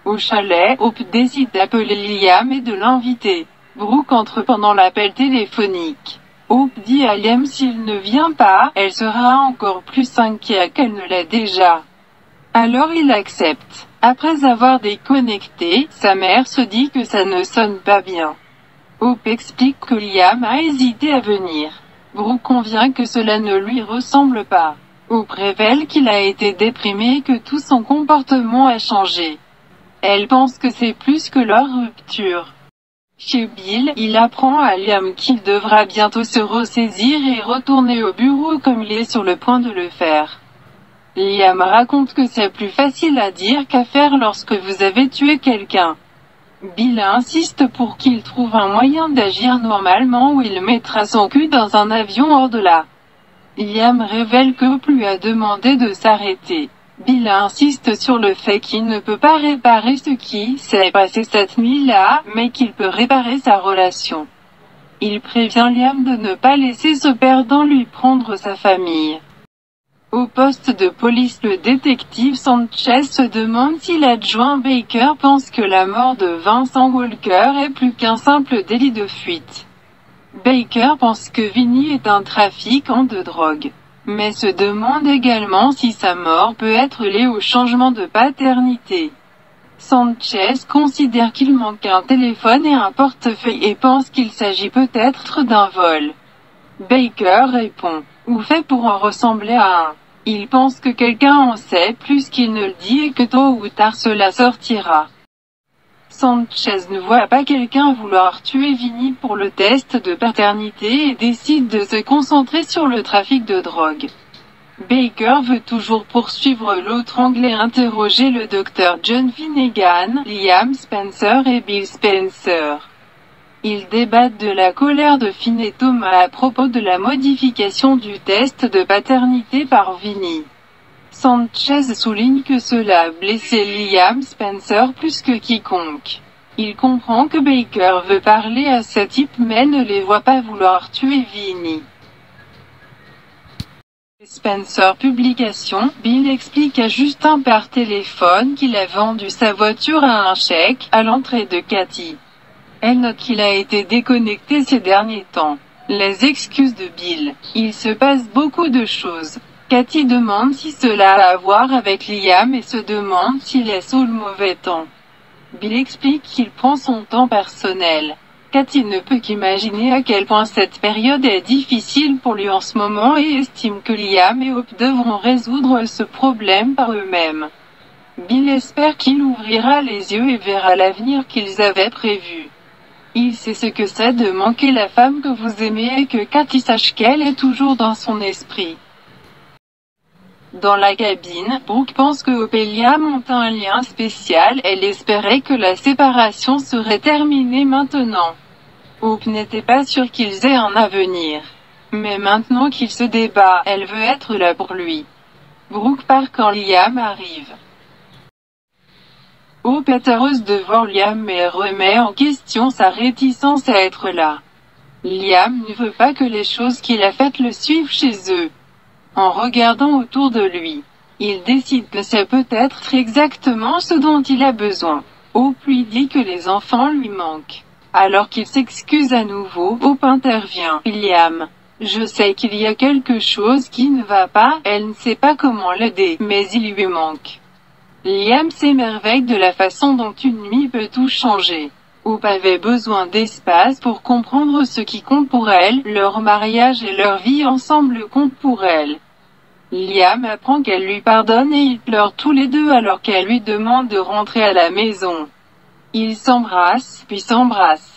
Au chalet, Hope décide d'appeler Liam et de l'inviter. Brooke entre pendant l'appel téléphonique. Hope dit à Liam s'il ne vient pas, elle sera encore plus inquiète qu'elle ne l'est déjà. Alors il accepte. Après avoir déconnecté, sa mère se dit que ça ne sonne pas bien. Hope explique que Liam a hésité à venir. Brooke convient que cela ne lui ressemble pas. Hope révèle qu'il a été déprimé et que tout son comportement a changé. Elle pense que c'est plus que leur rupture. Chez Bill, il apprend à Liam qu'il devra bientôt se ressaisir et retourner au bureau comme il est sur le point de le faire. Liam raconte que c'est plus facile à dire qu'à faire lorsque vous avez tué quelqu'un. Bill insiste pour qu'il trouve un moyen d'agir normalement ou il mettra son cul dans un avion hors de là. Liam révèle que Hope lui a demandé de s'arrêter. Bill insiste sur le fait qu'il ne peut pas réparer ce qui s'est passé cette nuit-là, mais qu'il peut réparer sa relation. Il prévient Liam de ne pas laisser ce perdant lui prendre sa famille. Au poste de police, le détective Sanchez se demande si l'adjoint Baker pense que la mort de Vincent Walker est plus qu'un simple délit de fuite. Baker pense que Vinny est un trafiquant de drogue, mais se demande également si sa mort peut être liée au changement de paternité. Sanchez considère qu'il manque un téléphone et un portefeuille et pense qu'il s'agit peut-être d'un vol. Baker répond « ou fait pour en ressembler à un ». Il pense que quelqu'un en sait plus qu'il ne le dit et que tôt ou tard cela sortira. Sanchez ne voit pas quelqu'un vouloir tuer Vinny pour le test de paternité et décide de se concentrer sur le trafic de drogue. Baker veut toujours poursuivre l'autre anglais et interroger le docteur John Finnegan, Liam Spencer et Bill Spencer. Ils débattent de la colère de Finn et Thomas à propos de la modification du test de paternité par Vinny. Sanchez souligne que cela a blessé Liam Spencer plus que quiconque. Il comprend que Baker veut parler à ce type mais ne les voit pas vouloir tuer Vinny. Spencer Publication, Bill explique à Justin par téléphone qu'il a vendu sa voiture à un chèque, à l'entrée de Cathy. Elle note qu'il a été déconnecté ces derniers temps. Les excuses de Bill. Il se passe beaucoup de choses. Cathy demande si cela a à voir avec Liam et se demande s'il est sous le mauvais temps. Bill explique qu'il prend son temps personnel. Cathy ne peut qu'imaginer à quel point cette période est difficile pour lui en ce moment et estime que Liam et Hope devront résoudre ce problème par eux-mêmes. Bill espère qu'il ouvrira les yeux et verra l'avenir qu'ils avaient prévu. Il sait ce que c'est de manquer la femme que vous aimez et que Cathy sache qu'elle est toujours dans son esprit. Dans la cabine, Brooke pense que Hope et Liam ont un lien spécial, elle espérait que la séparation serait terminée maintenant. Hope n'était pas sûre qu'ils aient un avenir. Mais maintenant qu'il se débat, elle veut être là pour lui. Brooke part quand Liam arrive. Hope est heureuse de voir Liam mais remet en question sa réticence à être là. Liam ne veut pas que les choses qu'il a faites le suivent chez eux. En regardant autour de lui, il décide que c'est peut-être exactement ce dont il a besoin. Hope lui dit que les enfants lui manquent. Alors qu'il s'excuse à nouveau, Hope intervient. Liam, je sais qu'il y a quelque chose qui ne va pas, elle ne sait pas comment l'aider, mais il lui manque. Liam s'émerveille de la façon dont une nuit peut tout changer. Hope avait besoin d'espace pour comprendre ce qui compte pour elle, leur mariage et leur vie ensemble comptent pour elle. Liam apprend qu'elle lui pardonne et ils pleurent tous les deux alors qu'elle lui demande de rentrer à la maison. Ils s'embrassent, puis s'embrassent.